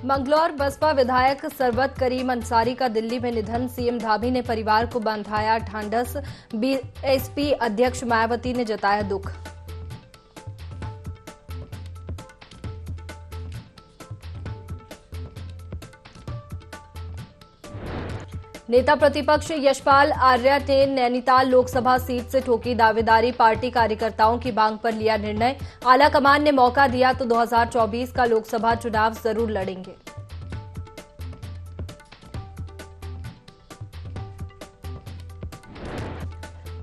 मंगलौर बसपा विधायक सरबत करीम अंसारी का दिल्ली में निधन। सीएम धामी ने परिवार को बंधाया ढांढस। बीएसपी अध्यक्ष मायावती ने जताया दुख। नेता प्रतिपक्ष यशपाल आर्य ने नैनीताल लोकसभा सीट से ठोकी दावेदारी। पार्टी कार्यकर्ताओं की मांग पर लिया निर्णय। आलाकमान ने मौका दिया तो 2024 का लोकसभा चुनाव जरूर लड़ेंगे।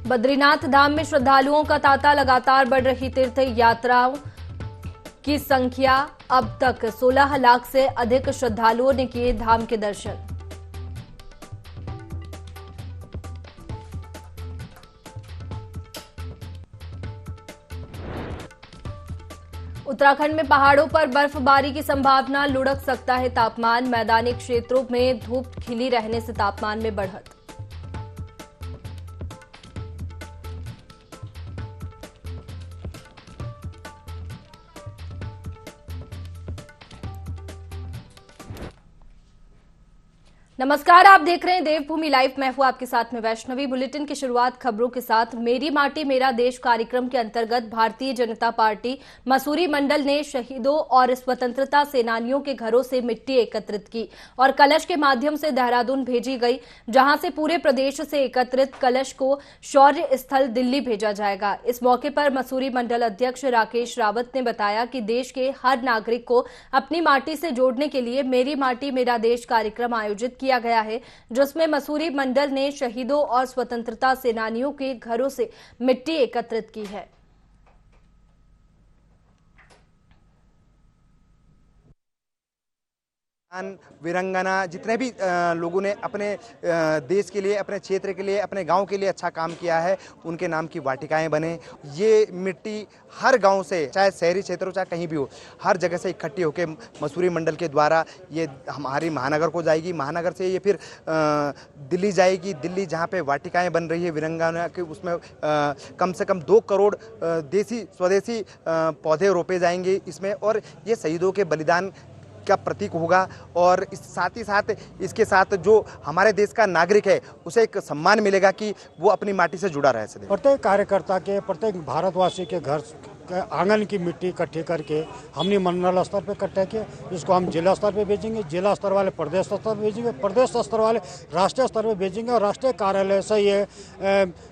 बद्रीनाथ धाम में श्रद्धालुओं का तांता। लगातार बढ़ रही तीर्थ यात्राओं की संख्या। अब तक 16 लाख से अधिक श्रद्धालुओं ने किए धाम के दर्शन। उत्तराखंड में पहाड़ों पर बर्फबारी की संभावना। लुढ़क सकता है तापमान। मैदानी क्षेत्रों में धूप खिली रहने से तापमान में बढ़त। नमस्कार, आप देख रहे हैं देवभूमि लाइव। मैं हूं आपके साथ में वैष्णवी। बुलेटिन की शुरुआत खबरों के साथ। मेरी माटी मेरा देश कार्यक्रम के अंतर्गत भारतीय जनता पार्टी मसूरी मंडल ने शहीदों और स्वतंत्रता सेनानियों के घरों से मिट्टी एकत्रित की और कलश के माध्यम से देहरादून भेजी गई, जहां से पूरे प्रदेश से एकत्रित कलश को शौर्य स्थल दिल्ली भेजा जाएगा। इस मौके पर मसूरी मंडल अध्यक्ष राकेश रावत ने बताया कि देश के हर नागरिक को अपनी माटी से जोड़ने के लिए मेरी माटी मेरा देश कार्यक्रम आयोजित किया गया है, जिसमें मसूरी मंडल ने शहीदों और स्वतंत्रता सेनानियों के घरों से मिट्टी एकत्रित की है। वीरंगना जितने भी लोगों ने अपने देश के लिए, अपने क्षेत्र के लिए, अपने गांव के लिए अच्छा काम किया है, उनके नाम की वाटिकाएं बने। ये मिट्टी हर गांव से, चाहे शहरी क्षेत्र हो चाहे कहीं भी हो, हर जगह से इकट्ठी होकर मसूरी मंडल के द्वारा ये हमारी महानगर को जाएगी। महानगर से ये फिर दिल्ली जाएगी। दिल्ली जहाँ पे वाटिकाएं बन रही है वीरंगना के, उसमें कम से कम 2 करोड़ देसी स्वदेशी पौधे रोपे जाएंगे इसमें, और ये शहीदों के बलिदान का प्रतीक होगा। और साथ ही साथ इसके साथ जो हमारे देश का नागरिक है उसे एक सम्मान मिलेगा कि वो अपनी माटी से जुड़ा रहे। प्रत्येक कार्यकर्ता के, प्रत्येक भारतवासी के घर के आंगन की मिट्टी इकट्ठी करके हमने मंडल स्तर पे इकट्ठा किया, जिसको हम जिला स्तर पे भेजेंगे, जिला स्तर वाले प्रदेश स्तर पर भेजेंगे, प्रदेश स्तर वाले राष्ट्रीय स्तर पे भेजेंगे, और राष्ट्रीय कार्यालय से ये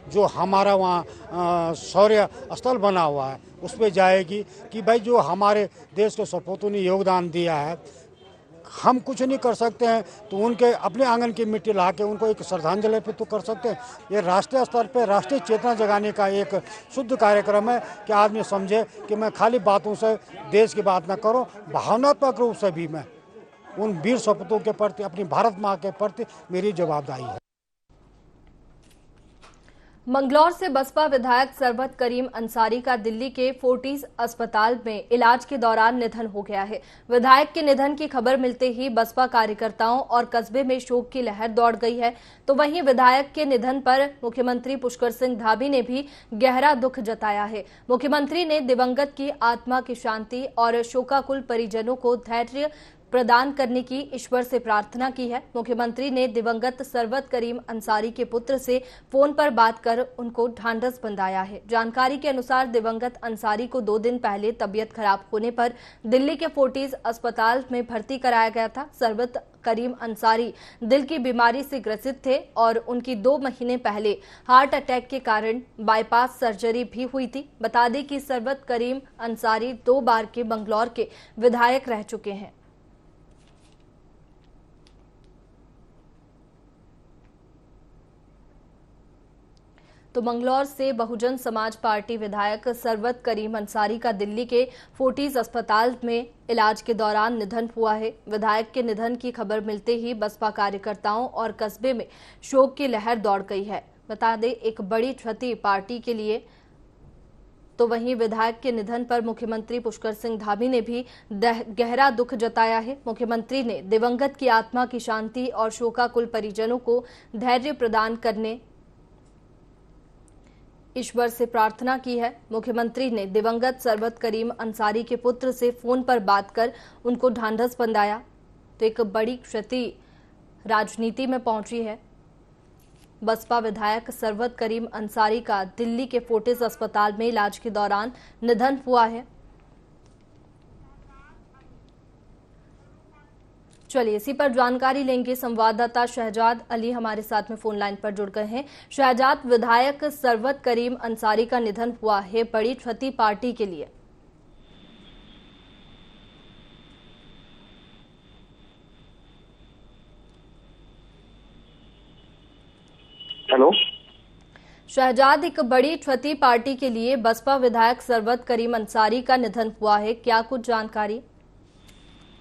जो हमारा वहाँ शौर्य स्थल बना हुआ है उस पर जाएगी कि भाई जो हमारे देश के सपूतों ने योगदान दिया है, हम कुछ नहीं कर सकते हैं तो उनके अपने आंगन की मिट्टी ला के उनको एक श्रद्धांजलि पे तो कर सकते हैं। ये राष्ट्रीय स्तर पे राष्ट्रीय चेतना जगाने का एक शुद्ध कार्यक्रम है कि आदमी समझे कि मैं खाली बातों से देश की बात ना करूं, भावनात्मक रूप से भी मैं उन वीर सपूतों के प्रति, अपनी भारत माँ के प्रति मेरी जवाबदारी है। मंगलौर से बसपा विधायक सरबत करीम अंसारी का दिल्ली के फोर्टिस अस्पताल में इलाज के दौरान निधन हो गया है। विधायक के निधन की खबर मिलते ही बसपा कार्यकर्ताओं और कस्बे में शोक की लहर दौड़ गई है। तो वहीं विधायक के निधन पर मुख्यमंत्री पुष्कर सिंह धामी ने भी गहरा दुख जताया है। मुख्यमंत्री ने दिवंगत की आत्मा की शांति और शोकाकुल परिजनों को धैर्य प्रदान करने की ईश्वर से प्रार्थना की है। मुख्यमंत्री ने दिवंगत सरबत करीम अंसारी के पुत्र से फोन पर बात कर उनको ढांढस बंधाया है। जानकारी के अनुसार दिवंगत अंसारी को 2 दिन पहले तबीयत खराब होने पर दिल्ली के फोर्टिस अस्पताल में भर्ती कराया गया था। सरबत करीम अंसारी दिल की बीमारी से ग्रसित थे और उनकी 2 महीने पहले हार्ट अटैक के कारण बाईपास सर्जरी भी हुई थी। बता दें कि सरबत करीम अंसारी 2 बार के मंगलौर के विधायक रह चुके हैं। तो मंगलौर से बहुजन समाज पार्टी विधायक सरबत करीम अंसारी का दिल्ली के फोर्टिस अस्पताल में इलाज के दौरान निधन हुआ है। विधायक के निधन की खबर मिलते ही बसपा कार्यकर्ताओं और कस्बे में शोक की लहर दौड़ गई है। बता दें, एक बड़ी क्षति पार्टी के लिए। तो वहीं विधायक के निधन पर मुख्यमंत्री पुष्कर सिंह धामी ने भी गहरा दुख जताया है। मुख्यमंत्री ने दिवंगत की आत्मा की शांति और शोकाकुल परिजनों को धैर्य प्रदान करने ईश्वर से प्रार्थना की है। मुख्यमंत्री ने दिवंगत सरबत करीम अंसारी के पुत्र से फोन पर बात कर उनको ढांढस बंधाया। तो एक बड़ी क्षति राजनीति में पहुंची है। बसपा विधायक सरवत करीम अंसारी का दिल्ली के फोर्टिस अस्पताल में इलाज के दौरान निधन हुआ है। चलिए इसी पर जानकारी लेंगे। संवाददाता शहजाद अली हमारे साथ में फोन लाइन पर जुड़ गए हैं। शहजाद, विधायक सरवत करीम अंसारी का निधन हुआ है, बड़ी क्षति पार्टी के लिए। हेलो शहजाद, एक बड़ी क्षति पार्टी के लिए बसपा विधायक सरवत करीम अंसारी का निधन हुआ है, क्या कुछ जानकारी?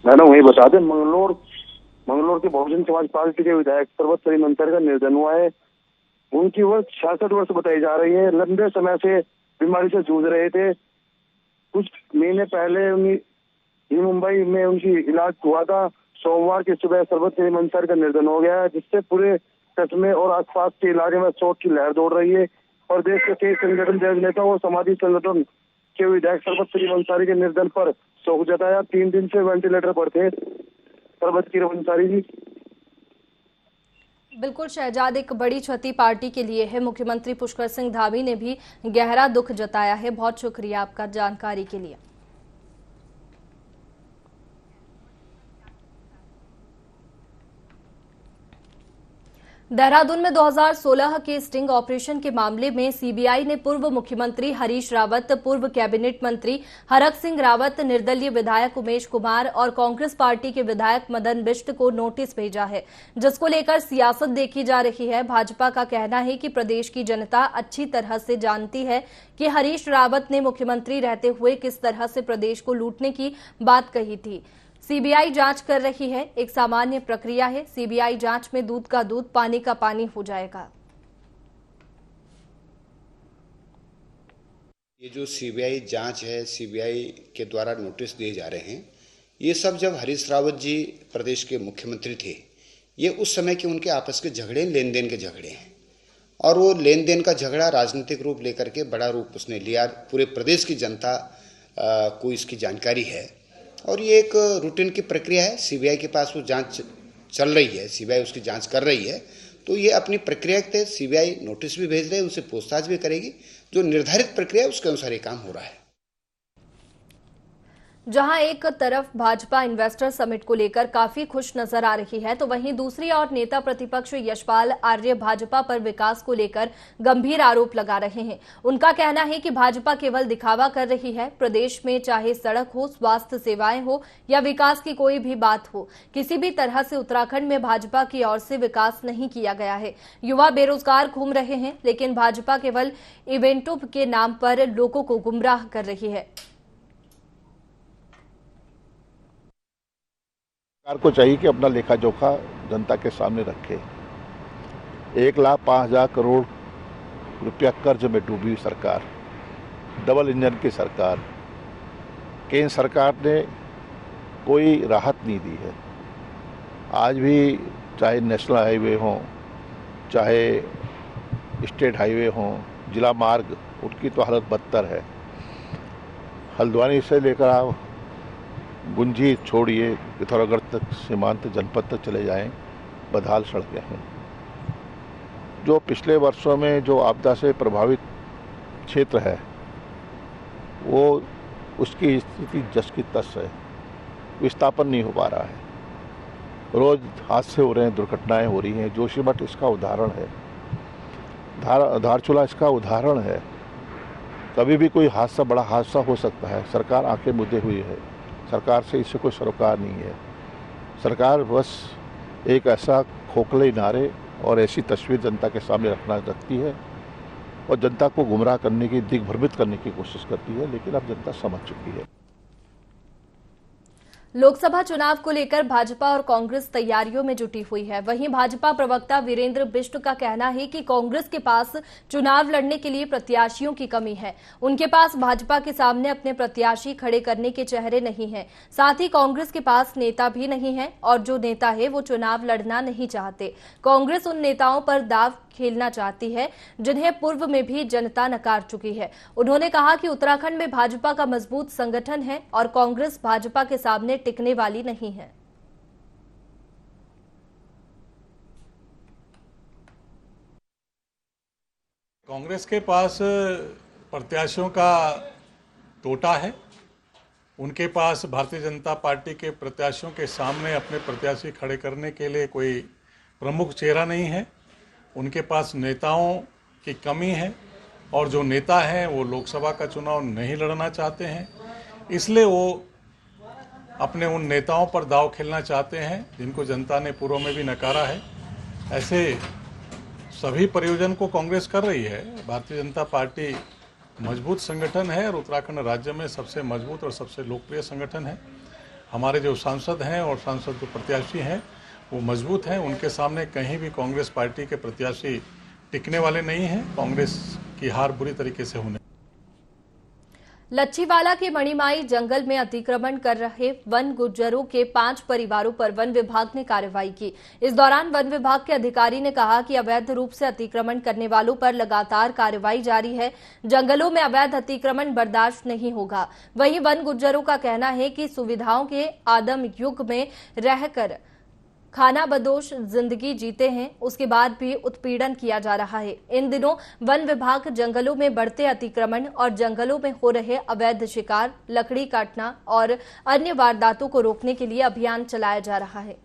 मैडम वही बता दें, मंगलोर के बहुजन समाज पार्टी के विधायक सरवत करीम अंसारी का निधन हुआ है। उनकी उम्र 66 वर्ष बताई जा रही है। लंबे समय से बीमारी से जूझ रहे थे। कुछ महीने पहले मुंबई में उनकी इलाज हुआ था। सोमवार की सुबह सरवत करीम अंसारी का निधन हो गया है, जिससे पूरे कस्बे और आसपास के इलाके में शोक की लहर दौड़ रही है। और देश के कई संगठन, नेता और सामाजिक संगठन के विधायक सरवत करीम अंसारी के निधन पर शोक जताया। 3 दिन से वेंटिलेटर पर थे सरवत करीम अंसारी जी। बिल्कुल शहजाद, एक बड़ी क्षति पार्टी के लिए है। मुख्यमंत्री पुष्कर सिंह धामी ने भी गहरा दुख जताया है। बहुत शुक्रिया आपका जानकारी के लिए। देहरादून में 2016 के स्टिंग ऑपरेशन के मामले में सीबीआई ने पूर्व मुख्यमंत्री हरीश रावत, पूर्व कैबिनेट मंत्री हरक सिंह रावत, निर्दलीय विधायक उमेश कुमार और कांग्रेस पार्टी के विधायक मदन बिष्ट को नोटिस भेजा है, जिसको लेकर सियासत देखी जा रही है। भाजपा का कहना है कि प्रदेश की जनता अच्छी तरह से जानती है कि हरीश रावत ने मुख्यमंत्री रहते हुए किस तरह से प्रदेश को लूटने की बात कही थी। सीबीआई जांच कर रही है, एक सामान्य प्रक्रिया है। सीबीआई जांच में दूध का दूध, पानी का पानी हो जाएगा। ये जो सीबीआई जांच है, सीबीआई के द्वारा नोटिस दिए जा रहे हैं, ये सब जब हरीश रावत जी प्रदेश के मुख्यमंत्री थे, ये उस समय के उनके आपस के झगड़े, लेन देन के झगड़े हैं। और वो लेन देन का झगड़ा राजनीतिक रूप लेकर के बड़ा रूप उसने लिया। पूरे प्रदेश की जनता को इसकी जानकारी है और ये एक रूटीन की प्रक्रिया है। सीबीआई के पास वो जांच चल रही है, सीबीआई उसकी जांच कर रही है, तो ये अपनी प्रक्रिया के तहत सीबीआई नोटिस भी भेज रहे हैं, उनसे पूछताछ भी करेगी। जो निर्धारित प्रक्रिया है उसके अनुसार ये काम हो रहा है। जहां एक तरफ भाजपा इन्वेस्टर समिट को लेकर काफी खुश नजर आ रही है, तो वहीं दूसरी ओर नेता प्रतिपक्ष यशपाल आर्य भाजपा पर विकास को लेकर गंभीर आरोप लगा रहे हैं। उनका कहना है कि भाजपा केवल दिखावा कर रही है। प्रदेश में चाहे सड़क हो, स्वास्थ्य सेवाएं हो या विकास की कोई भी बात हो, किसी भी तरह से उत्तराखंड में भाजपा की ओर से विकास नहीं किया गया है। युवा बेरोजगार घूम रहे हैं, लेकिन भाजपा केवल इवेंटों के नाम पर लोगों को गुमराह कर रही है। सरकार को चाहिए कि अपना लेखा जोखा जनता के सामने रखे। 1,05,000 करोड़ रुपया कर्ज में डूबी हुई सरकार, डबल इंजन की सरकार, केंद्र सरकार ने कोई राहत नहीं दी है। आज भी चाहे नेशनल हाईवे हो, चाहे स्टेट हाईवे हो, जिला मार्ग, उनकी तो हालत बदतर है। हल्द्वानी से लेकर आप गुंजी छोड़िए, पिथौरागढ़ तक, सीमांत जनपद तक चले जाएं, बदहाल सड़कें हैं। जो पिछले वर्षों में जो आपदा से प्रभावित क्षेत्र है, वो उसकी स्थिति जस की तस है, विस्थापन नहीं हो पा रहा है। रोज हादसे हो रहे हैं, दुर्घटनाएं हो रही हैं। जोशीमठ इसका उदाहरण है, धारचूला इसका उदाहरण है। कभी भी कोई हादसा, बड़ा हादसा हो सकता है। सरकार आंखें मुद्दे हुई है, सरकार से इससे कोई सरोकार नहीं है। सरकार बस एक ऐसा खोखले नारे और ऐसी तस्वीर जनता के सामने रखती है और जनता को गुमराह करने की, दिग्भ्रमित करने की कोशिश करती है, लेकिन अब जनता समझ चुकी है। लोकसभा चुनाव को लेकर भाजपा और कांग्रेस तैयारियों में जुटी हुई है। वहीं भाजपा प्रवक्ता वीरेंद्र बिष्ट का कहना है कि कांग्रेस के पास चुनाव लड़ने के लिए प्रत्याशियों की कमी है। उनके पास भाजपा के सामने अपने प्रत्याशी खड़े करने के चेहरे नहीं हैं। साथ ही कांग्रेस के पास नेता भी नहीं है और जो नेता है वो चुनाव लड़ना नहीं चाहते। कांग्रेस उन नेताओं पर दाव खेलना चाहती है जिन्हें पूर्व में भी जनता नकार चुकी है। उन्होंने कहा कि उत्तराखंड में भाजपा का मजबूत संगठन है और कांग्रेस भाजपा के सामने टिकने वाली नहीं है। कांग्रेस के पास प्रत्याशियों का टोटा है। उनके पास भारतीय जनता पार्टी के प्रत्याशियों के सामने अपने प्रत्याशी खड़े करने के लिए कोई प्रमुख चेहरा नहीं है। उनके पास नेताओं की कमी है और जो नेता हैं वो लोकसभा का चुनाव नहीं लड़ना चाहते हैं, इसलिए वो अपने उन नेताओं पर दांव खेलना चाहते हैं जिनको जनता ने पूर्व में भी नकारा है। ऐसे सभी प्रयोजन को कांग्रेस कर रही है। भारतीय जनता पार्टी मजबूत संगठन है और उत्तराखंड राज्य में सबसे मजबूत और सबसे लोकप्रिय संगठन है। हमारे जो सांसद हैं और सांसद जो प्रत्याशी हैं वो मजबूत हैं। उनके सामने कहीं भी कांग्रेस पार्टी के प्रत्याशी टिकने वाले नहीं हैं। कांग्रेस की हार बुरी तरीके से होने। लच्छीवाला के मणिमाई जंगल में अतिक्रमण कर रहे वन गुज्जरों के 5 परिवारों पर वन विभाग ने कार्रवाई की। इस दौरान वन विभाग के अधिकारी ने कहा कि अवैध रूप से अतिक्रमण करने वालों पर लगातार कार्रवाई जारी है। जंगलों में अवैध अतिक्रमण बर्दाश्त नहीं होगा। वहीं वन गुज्जरों का कहना है कि सुविधाओं के आदम युग में रहकर खाना बदोश जिंदगी जीते हैं, उसके बाद भी उत्पीड़न किया जा रहा है। इन दिनों वन विभाग जंगलों में बढ़ते अतिक्रमण और जंगलों में हो रहे अवैध शिकार, लकड़ी काटना और अन्य वारदातों को रोकने के लिए अभियान चलाया जा रहा है।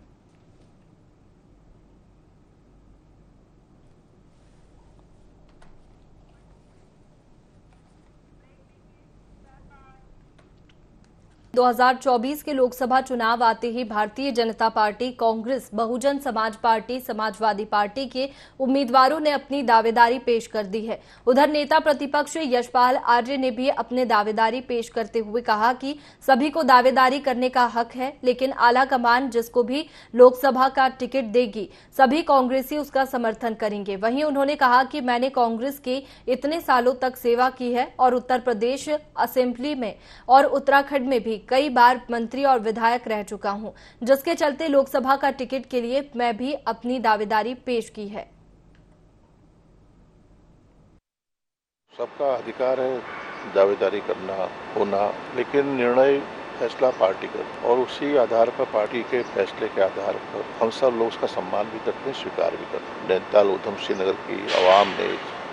दो 2024 के लोकसभा चुनाव आते ही Bharatiya Janata party, Congress, Bahujan Samaj party, Samajwadi party के उम्मीदवारों ने अपनी दावेदारी पेश कर दी है। उधर नेता प्रतिपक्ष यशपाल आर्य ने भी अपने दावेदारी पेश करते हुए कहा कि सभी को दावेदारी करने का हक है, लेकिन आला कमान जिसको भी लोकसभा का टिकट देगी सभी कांग्रेसी उसका समर्थन करेंगे। वहीं उन्होंने कहा कि मैंने कांग्रेस की इतने सालों तक सेवा की है और उत्तर प्रदेश असेंबली में और उत्तराखंड में भी कई बार मंत्री और विधायक रह चुका हूं, जिसके चलते लोकसभा का टिकट के लिए मैं भी अपनी दावेदारी पेश की है। सबका अधिकार है दावेदारी करना होना, लेकिन निर्णय फैसला पार्टी कर और उसी आधार पर पार्टी के फैसले के आधार पर हम सब लोग उसका सम्मान भी करते हैं, स्वीकार भी करते हैं। नैनीताल उधम सिंह नगर की आवाम ने,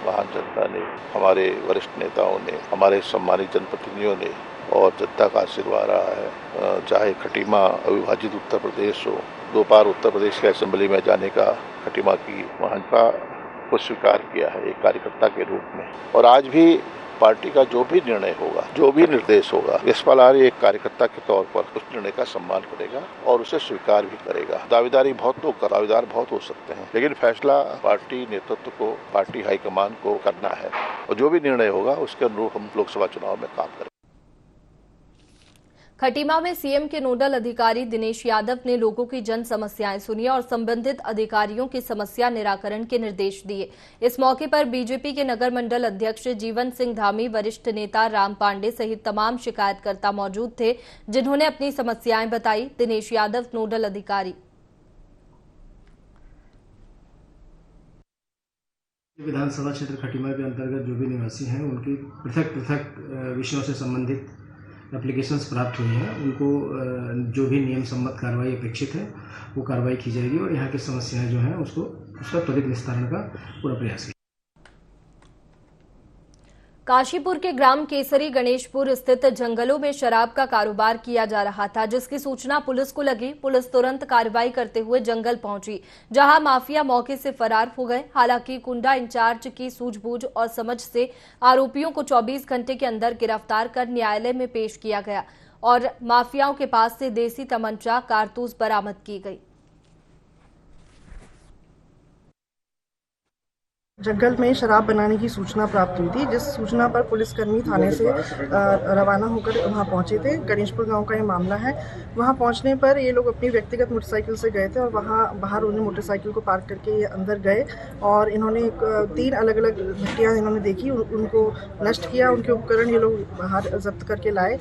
महान जनता ने, हमारे वरिष्ठ नेताओं ने, हमारे सम्मानित जनप्रतिनिधियों ने और जनता का आशीर्वाद रहा है। चाहे खटीमा अविभाजित उत्तर प्रदेश हो, 2 बार उत्तर प्रदेश के असेंबली में जाने का खटीमा की महान का को स्वीकार किया है एक कार्यकर्ता के रूप में। और आज भी पार्टी का जो भी निर्णय होगा, जो भी निर्देश होगा, यशपाल आर्य एक कार्यकर्ता के तौर पर उस निर्णय का सम्मान करेगा और उसे स्वीकार भी करेगा। दावेदारी बहुत लोग दावेदार बहुत हो सकते हैं, लेकिन फैसला पार्टी नेतृत्व को, पार्टी हाईकमान को करना है और जो भी निर्णय होगा उसके अनुरूप हम लोकसभा चुनाव में काम करेंगे। खटीमा में सीएम के नोडल अधिकारी दिनेश यादव ने लोगों की जन समस्याएं सुनी और संबंधित अधिकारियों की समस्या निराकरण के निर्देश दिए। इस मौके पर बीजेपी के नगर मंडल अध्यक्ष जीवन सिंह धामी, वरिष्ठ नेता राम पांडे सहित तमाम शिकायतकर्ता मौजूद थे, जिन्होंने अपनी समस्याएं बताई। दिनेश यादव नोडल अधिकारी। विधानसभा क्षेत्र खटीमा के अंतर्गत जो भी निवासी हैं उनकी पृथक पृथक विषयों से संबंधित एप्लीकेशंस प्राप्त हुई हैं। उनको जो भी नियम सम्मत कार्रवाई अपेक्षित है वो कार्रवाई की जाएगी और यहाँ की समस्याएं जो हैं उसका त्वरित निस्तारण का पूरा प्रयास किया। काशीपुर के ग्राम केसरी गणेशपुर स्थित जंगलों में शराब का कारोबार किया जा रहा था, जिसकी सूचना पुलिस को लगी। पुलिस तुरंत कार्रवाई करते हुए जंगल पहुंची, जहां माफिया मौके से फरार हो गए। हालांकि कुंडा इंचार्ज की सूझबूझ और समझ से आरोपियों को 24 घंटे के अंदर गिरफ्तार कर न्यायालय में पेश किया गया और माफियाओं के पास से देसी तमंचा, कारतूस बरामद की गई। जंगल में शराब बनाने की सूचना प्राप्त हुई थी, जिस सूचना पर पुलिसकर्मी थाने से रवाना होकर वहां पहुंचे थे। गणेशपुर गांव का ये मामला है। वहां पहुंचने पर ये लोग अपनी व्यक्तिगत मोटरसाइकिल से गए थे और वहां बाहर उन्हें मोटरसाइकिल को पार्क करके ये अंदर गए और इन्होंने 3 अलग अलग भट्टियाँ इन्होंने देखी, उनको नष्ट किया। उनके उपकरण ये लोग बाहर जब्त करके लाए।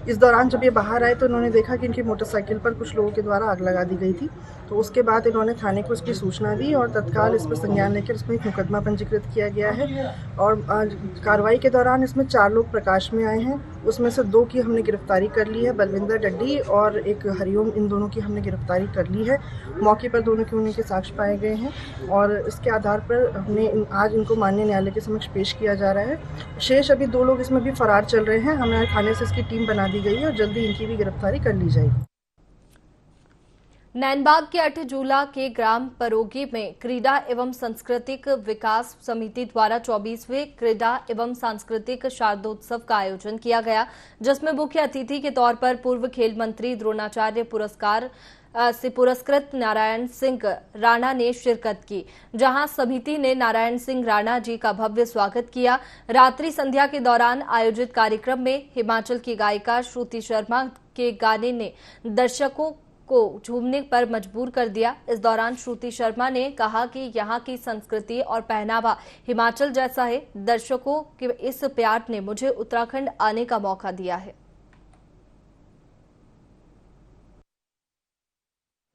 इस दौरान जब ये बाहर आए तो इन्होंने देखा कि इनकी मोटरसाइकिल पर कुछ लोगों के द्वारा आग लगा दी गई थी। तो उसके बाद इन्होंने थाने को इसकी सूचना दी और तत्काल इस पर संज्ञान लेकर इसमें एक मुकदमा पंजीकृत किया गया है और कार्रवाई के दौरान इसमें 4 लोग प्रकाश में आए हैं। उसमें से 2 की हमने गिरफ्तारी कर ली है, बलविंदर डड्डी और एक हरिओम, इन दोनों की हमने गिरफ्तारी कर ली है। मौके पर दोनों के होने के साक्ष्य पाए गए हैं और इसके आधार पर हमने आज इनको माननीय न्यायालय के समक्ष पेश किया जा रहा है। शेष अभी 2 लोग इसमें भी फरार चल रहे हैं। हमारे थाने से इसकी टीम बना दी गई है और जल्दी इनकी भी गिरफ्तारी कर ली जाएगी। नैनबाग के अठजूला के ग्राम परोगी में क्रीड़ा एवं सांस्कृतिक विकास समिति द्वारा 24वें क्रीड़ा एवं सांस्कृतिक शारदोत्सव का आयोजन किया गया, जिसमें मुख्य अतिथि के तौर पर पूर्व खेल मंत्री द्रोणाचार्य पुरस्कार से पुरस्कृत नारायण सिंह राणा ने शिरकत की, जहां समिति ने नारायण सिंह राणा जी का भव्य स्वागत किया। रात्रि संध्या के दौरान आयोजित कार्यक्रम में हिमाचल की गायिका श्रुति शर्मा के गाने ने दर्शकों को झूमने पर मजबूर कर दिया। इस दौरान श्रुति शर्मा ने कहा कि यहाँ की संस्कृति और पहनावा हिमाचल जैसा है। दर्शकों के इस प्यार ने मुझे उत्तराखंड आने का मौका दिया है।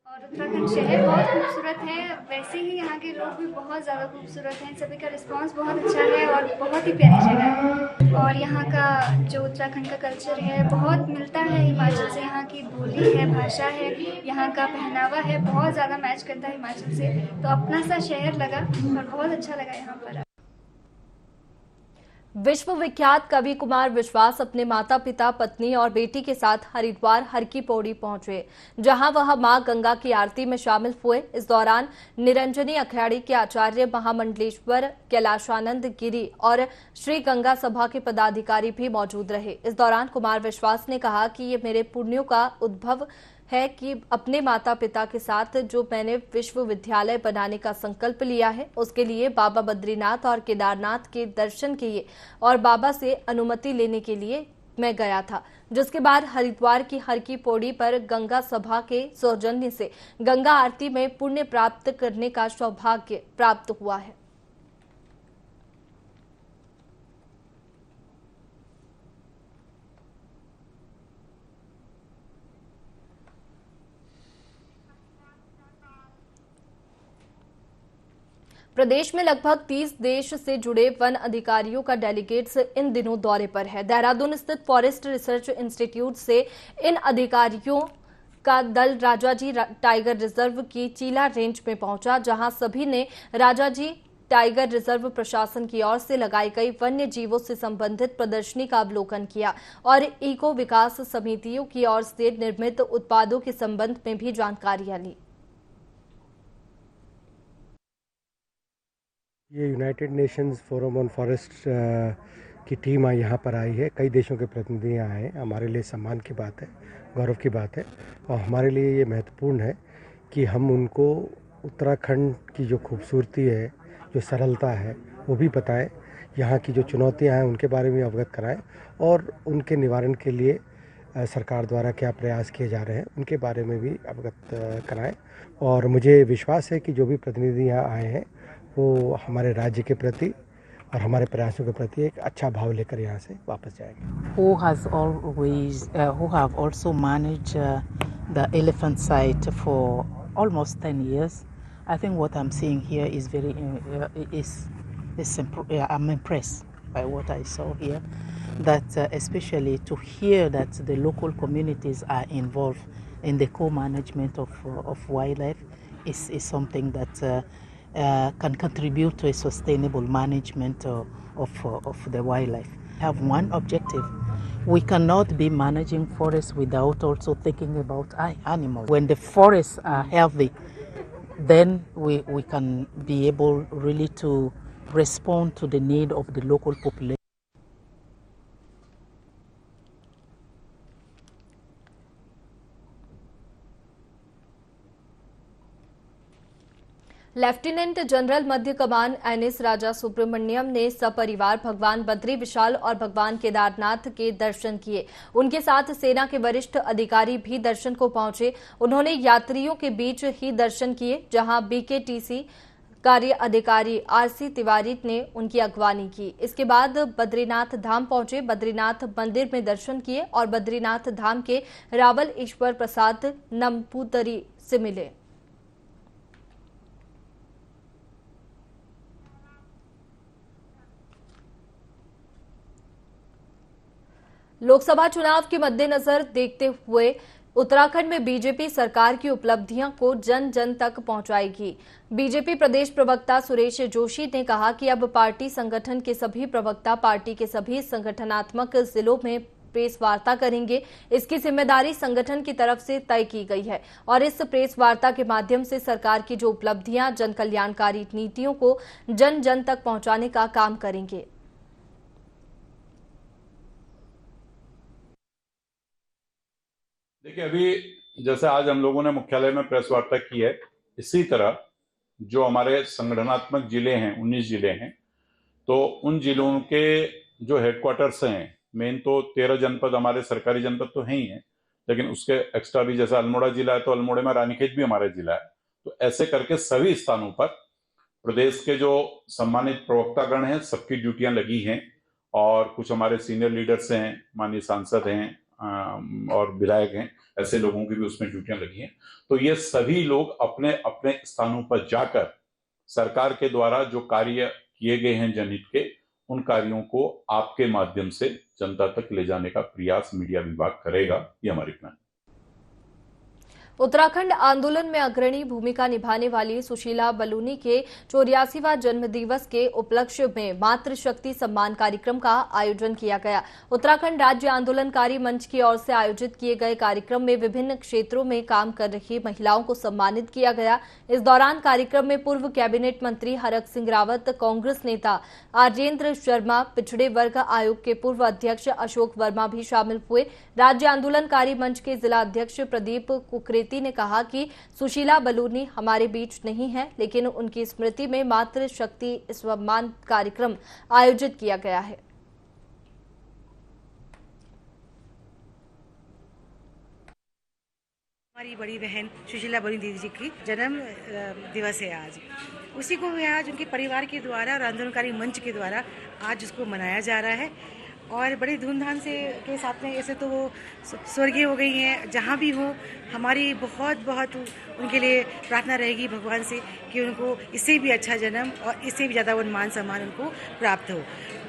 और उत्तराखंड शहर बहुत खूबसूरत है, वैसे ही यहाँ के लोग भी बहुत ज़्यादा खूबसूरत हैं। सभी का रिस्पांस बहुत अच्छा है और बहुत ही प्यारी जगह है। और यहाँ का जो उत्तराखंड का कल्चर है बहुत मिलता है हिमाचल से। यहाँ की बोली है, भाषा है, यहाँ का पहनावा है, बहुत ज़्यादा मैच करता है हिमाचल से। तो अपना सा शहर लगा और बहुत अच्छा लगा यहाँ पर। विश्व विख्यात कवि कुमार विश्वास अपने माता पिता, पत्नी और बेटी के साथ हरिद्वार हर की पौड़ी पहुंचे, जहां वह मां गंगा की आरती में शामिल हुए। इस दौरान निरंजनी अखाड़े के आचार्य महामंडलेश्वर कैलाशानंद गिरी और श्री गंगा सभा के पदाधिकारी भी मौजूद रहे। इस दौरान कुमार विश्वास ने कहा कि ये मेरे पुण्यों का उद्भव है कि अपने माता पिता के साथ जो मैंने विश्वविद्यालय बनाने का संकल्प लिया है, उसके लिए बाबा बद्रीनाथ और केदारनाथ के दर्शन किए और बाबा से अनुमति लेने के लिए मैं गया था, जिसके बाद हरिद्वार की हर की पौड़ी पर गंगा सभा के सौजन्य से गंगा आरती में पुण्य प्राप्त करने का सौभाग्य प्राप्त हुआ है। प्रदेश में लगभग 30 देश से जुड़े वन अधिकारियों का डेलीगेट्स इन दिनों दौरे पर है। देहरादून स्थित फॉरेस्ट रिसर्च इंस्टीट्यूट से इन अधिकारियों का दल राजाजी टाइगर रिजर्व की चीला रेंज में पहुंचा, जहां सभी ने राजाजी टाइगर रिजर्व प्रशासन की ओर से लगाई गई वन्य जीवों से संबंधित प्रदर्शनी का अवलोकन किया और इको विकास समितियों की ओर से निर्मित उत्पादों के संबंध में भी जानकारियां ली। ये United Nations forum on forest की टीम यहाँ पर आई है। कई देशों के प्रतिनिधि यहाँ आए। हमारे लिए सम्मान की बात है, गौरव की बात है और हमारे लिए ये महत्वपूर्ण है कि हम उनको उत्तराखंड की जो खूबसूरती है, जो सरलता है, वो भी बताएं। यहाँ की जो चुनौतियाँ हैं उनके बारे में अवगत कराएं और उनके निवारण के लिए सरकार द्वारा क्या प्रयास किए जा रहे हैं उनके बारे में भी अवगत कराएं। और मुझे विश्वास है कि जो भी प्रतिनिधि यहाँ आए हैं वो हमारे राज्य के प्रति और हमारे प्रयासों के प्रति एक अच्छा भाव लेकर यहाँ से वापस जाएंगे। Who have also managed the elephant site for almost 10 years. I think what I'm seeing here is I'm impressed by what I saw here. That especially to hear that the local communities are involved in the co-management of wildlife is something that can contribute to a sustainable management of the wildlife. We have one objective. We cannot be managing forests without also thinking about animals. When the forests are healthy, then we can be able really to respond to the need of the local population. Lieutenant general मध्य कमान NS Raja Subramaniam ने सपरिवार भगवान बद्री विशाल और भगवान केदारनाथ के दर्शन किए। उनके साथ सेना के वरिष्ठ अधिकारी भी दर्शन को पहुंचे। उन्होंने यात्रियों के बीच ही दर्शन किए, जहां बीकेटीसी कार्य अधिकारी आरसी तिवारी ने उनकी अगवानी की। इसके बाद बद्रीनाथ धाम पहुंचे, बद्रीनाथ मंदिर में दर्शन किए और बद्रीनाथ धाम के रावल ईश्वर प्रसाद नंबूदरी से मिले। लोकसभा चुनाव के मद्देनजर देखते हुए उत्तराखंड में बीजेपी सरकार की उपलब्धियों को जन जन तक पहुंचाएगी। बीजेपी प्रदेश प्रवक्ता सुरेश जोशी ने कहा कि अब पार्टी संगठन के सभी प्रवक्ता पार्टी के सभी संगठनात्मक जिलों में प्रेस वार्ता करेंगे। इसकी जिम्मेदारी संगठन की तरफ से तय की गई है और इस प्रेस वार्ता के माध्यम से सरकार की जो उपलब्धियां, जन कल्याणकारी नीतियों को जन जन तक पहुंचाने का काम करेंगे। देखिए, अभी जैसे आज हम लोगों ने मुख्यालय में प्रेस वार्ता की है, इसी तरह जो हमारे संगठनात्मक जिले हैं, 19 जिले हैं, तो उन जिलों के जो हेडक्वार्टर्स हैं, मेन तो 13 जनपद हमारे सरकारी जनपद तो हैं ही हैं, लेकिन उसके एक्स्ट्रा भी जैसे अल्मोड़ा जिला है तो अल्मोड़े में रानीखेत भी हमारा जिला है। तो ऐसे करके सभी स्थानों पर प्रदेश के जो सम्मानित प्रवक्तागण हैं, सबकी ड्यूटियां लगी हैं और कुछ हमारे सीनियर लीडर्स हैं, माननीय सांसद हैं और विधायक हैं, ऐसे लोगों की भी उसमें ड्यूटियां लगी हैं। तो ये सभी लोग अपने अपने स्थानों पर जाकर सरकार के द्वारा जो कार्य किए गए हैं जनहित के, उन कार्यों को आपके माध्यम से जनता तक ले जाने का प्रयास मीडिया विभाग करेगा, ये हमारी प्लान। उत्तराखंड आंदोलन में अग्रणी भूमिका निभाने वाली सुशीला बलूनी के 84वां जन्म दिवस के उपलक्ष्य में मातृशक्ति सम्मान कार्यक्रम का आयोजन किया गया। उत्तराखंड राज्य आंदोलनकारी मंच की ओर से आयोजित किए गए कार्यक्रम में विभिन्न क्षेत्रों में काम कर रही महिलाओं को सम्मानित किया गया। इस दौरान कार्यक्रम में पूर्व कैबिनेट मंत्री हरक सिंह रावत, कांग्रेस नेता आर्जेंद्र शर्मा, पिछड़े वर्ग आयोग के पूर्व अध्यक्ष अशोक वर्मा भी शामिल हुए। राज्य आंदोलनकारी मंच के जिला अध्यक्ष प्रदीप कुकरेती ने कहा कि सुशीला बलूनी हमारे बीच नहीं है, लेकिन उनकी स्मृति में मातृशक्ति सम्मान कार्यक्रम आयोजित किया गया है। हमारी बड़ी बहन सुशीला बलूनी दीदी जी की जन्म दिवस है आज। उसी को आज उनके परिवार के द्वारा और आंदोलनकारी मंच के द्वारा आज उसको मनाया जा रहा है और बड़े धूमधाम से के साथ में। ऐसे तो वो स्वर्गीय हो गई हैं, जहाँ भी हो हमारी बहुत बहुत उनके लिए प्रार्थना रहेगी भगवान से कि उनको इससे भी अच्छा जन्म और इससे भी ज़्यादा मान सम्मान उनको प्राप्त हो।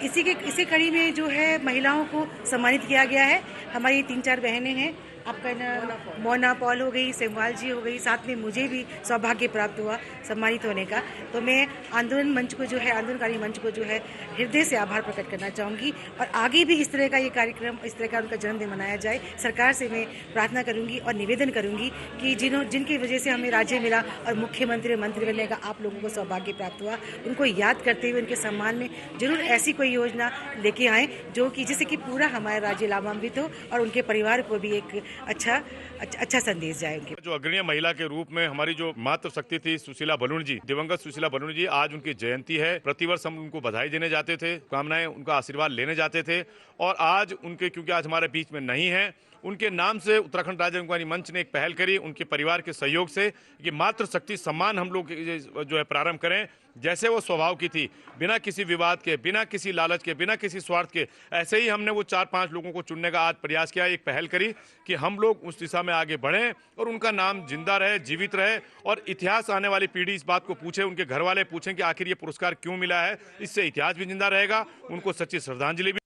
इसी कड़ी में जो है महिलाओं को सम्मानित किया गया है। हमारी 3-4 बहनें हैं, आपका नाम मोना पॉल हो गई, सेमवाल जी हो गई, साथ में मुझे भी सौभाग्य प्राप्त हुआ सम्मानित होने का। तो मैं आंदोलन मंच को जो है, आंदोलनकारी मंच को जो है हृदय से आभार प्रकट करना चाहूँगी और आगे भी इस तरह का ये कार्यक्रम, इस तरह का उनका जन्मदिन मनाया जाए। सरकार से मैं प्रार्थना करूँगी और निवेदन करूँगी कि जिनकी वजह से हमें राज्य मिला और मुख्यमंत्री मंत्री बनने का आप लोगों को सौभाग्य प्राप्त हुआ, उनको याद करते हुए उनके सम्मान में जरूर ऐसी कोई योजना लेके आए जो कि जिससे कि पूरा हमारा राज्य लाभान्वित हो और उनके परिवार को भी एक अच्छा संदेश जाएंगे। जो अग्रणी महिला के रूप में हमारी जो मातृशक्ति थी सुशीला बलूनी जी, दिवंगत सुशीला बलूनी जी, आज उनकी जयंती है। प्रतिवर्ष हम उनको बधाई देने जाते थे, कामनाएं, उनका आशीर्वाद लेने जाते थे और आज उनके, क्योंकि आज हमारे बीच में नहीं है, उनके नाम से उत्तराखंड राज्य आंदोलनकारी मंच ने एक पहल करी उनके परिवार के सहयोग से कि मातृशक्ति सम्मान हम लोग जो है प्रारंभ करें। जैसे वो स्वभाव की थी, बिना किसी विवाद के, बिना किसी लालच के, बिना किसी स्वार्थ के, ऐसे ही हमने वो 4-5 लोगों को चुनने का आज प्रयास किया, एक पहल करी कि हम लोग उस दिशा में आगे बढ़ें और उनका नाम जिंदा रहे, जीवित रहे और इतिहास आने वाली पीढ़ी इस बात को पूछे, उनके घर वाले पूछें कि आखिर ये पुरस्कार क्यों मिला है। इससे इतिहास भी जिंदा रहेगा, उनको सच्ची श्रद्धांजलि भी।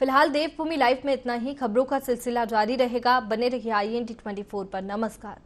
फिलहाल देवभूमि लाइव में इतना ही। खबरों का सिलसिला जारी रहेगा, बने रहिए IND 24 पर। नमस्कार।